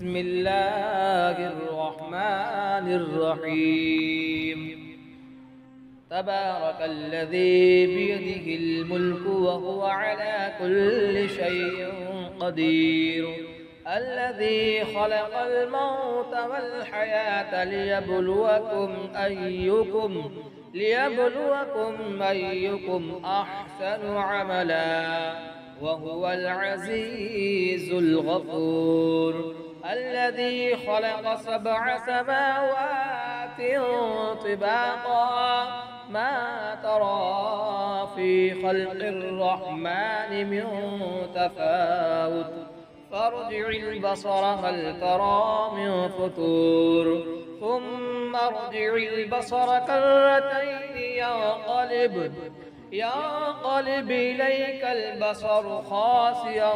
بسم الله الرحمن الرحيم. تبارك الذي بيده الملك وهو على كل شيء قدير، الذي خلق الموت والحياة ليبلوكم أيكم أحسن عملا، وهو العزيز الغفور. الذي خلق 7 سماوات طباقا، ما ترى في خلق الرحمن من تفاوت، فارجع البصر هل ترى من فطور، ثم ارجع البصر كرتين ينقلب إليك البصر خاسئا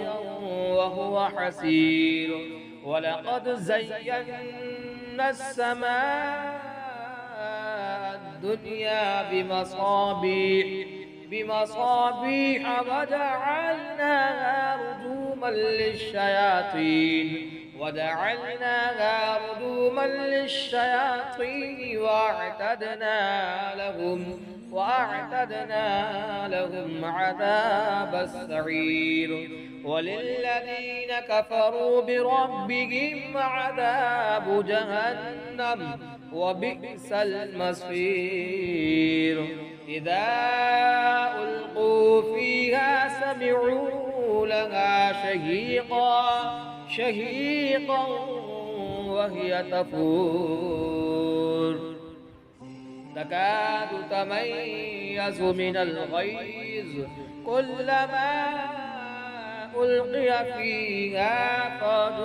وهو حسير. ولقد زينا السماء الدنيا بمصابيح وجعلناها رجوما للشياطين وأعتدنا لهم عذاب السعير. وللذين كفروا بربهم عذاب جهنم وبئس المصير. إذا ألقوا فيها سمعوا لها شهيقا وهي تفور، تكاد تميز من الغيظ، كلما ألقي فيها فوج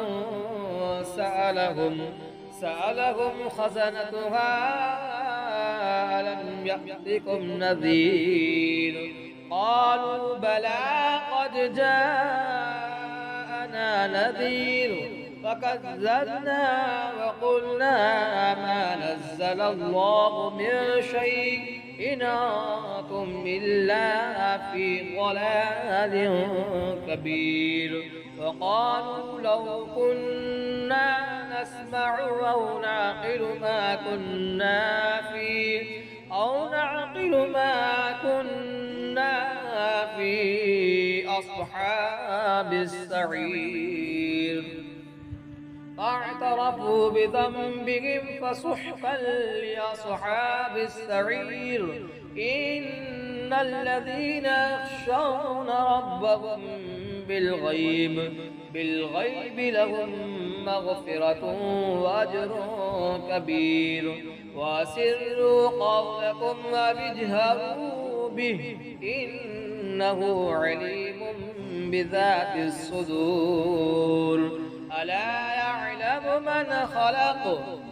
سألهم خزنتها ألم يأتكم نذير، قالوا بلى قد جاءنا نذير، فكذبنا وقلنا ما نزل الله من شيء إن أنتم إلا في ضلال كبير. وقالوا لو كنا نسمع أو نعقل ما كنا في أصحاب السعير. فاعترفوا بذنبهم فسحقا لأصحاب السعير. إن الذين يخشون ربهم بالغيب لهم مغفرة وأجر كبير. وأسروا قولكم واجهروا به إنه عليم بذات الصدور. ألا يعلم من خلق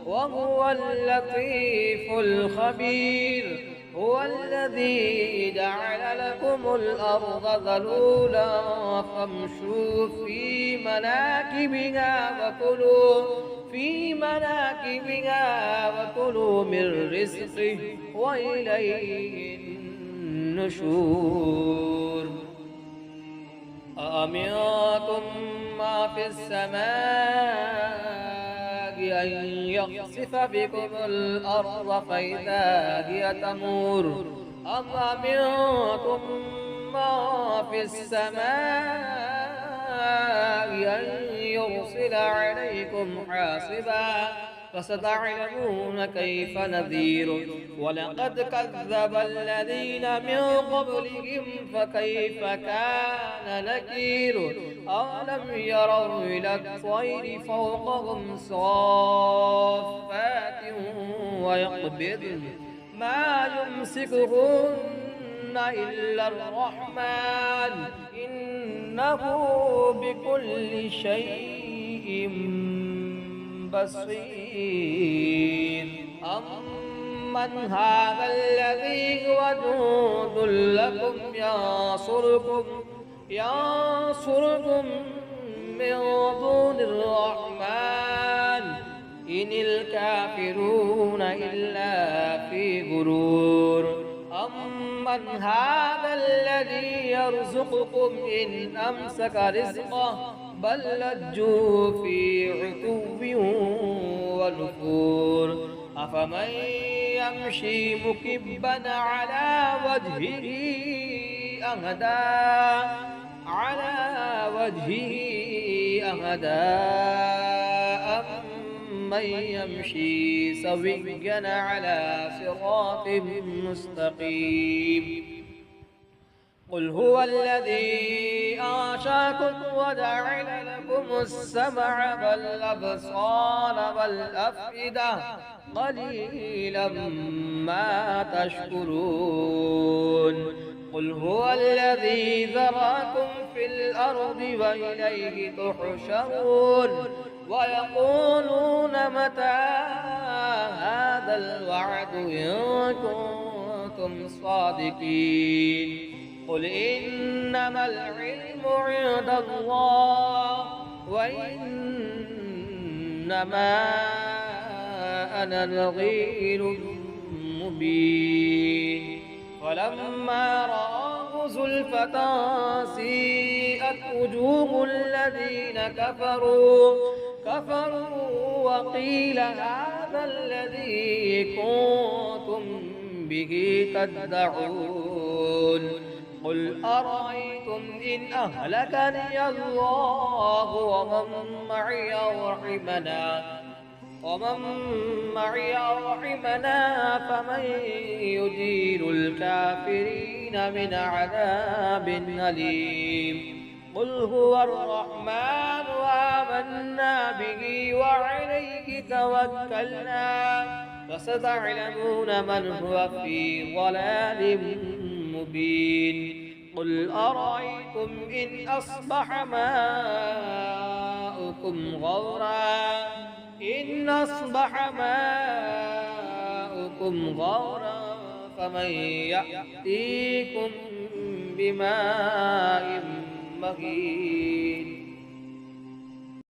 وهو اللطيف الخبير. هو الذي جعل لكم الأرض ذلولا فامشوا في مناكبها وكلوا من رزقه وإليه النشور. أأمنتم ما في السماء أن يخسف بكم الأرض فإذا هي تمور، أم أمنتم ما في السماء أن يرسل عليكم حاصبا، فستعلمون كيف نذير. ولقد كذب الذين من قبلهم فكيف كان نكير. أولم يروا إلى الطير فوقهم صافات ويقبضن ما يمسكهن إلا الرحمن إنه بكل شيء بصير. أمن هذا الذي هو جند لكم ينصركم من دون الرحمن إن الكافرون إلا في غرور. أمن هذا الذي يرزقكم إن أمسك رزقه بل لجوا في عتو ونفور أفمن يمشي مكبا على وجهه أهدى أمن يمشي سويا على صراط مستقيم قل هو الذي أنشأكم وجعل لكم السمع والأبصار والأفئدة قليلا ما تشكرون قل هو الذي ذراكم في الأرض وإليه تحشرون ويقولون متى هذا الوعد إن كنتم صادقين قل إنما العلم عند الله وإنما أنا نذير مبين فلما رآه زلفة سيئت وجوه الذين كفروا وقيل هذا الذي كنتم به تدعون قل أرأيتم إن أهلكني الله ومن معي رحمنا فمن يجير الكافرين من عذاب أليم قل هو الرحمن آمنا به وعليه توكلنا فستعلمون من هو في ضلال مبين قل أرأيتم إن أصبح ماؤكم غورا فمن يأتيكم بماء مهين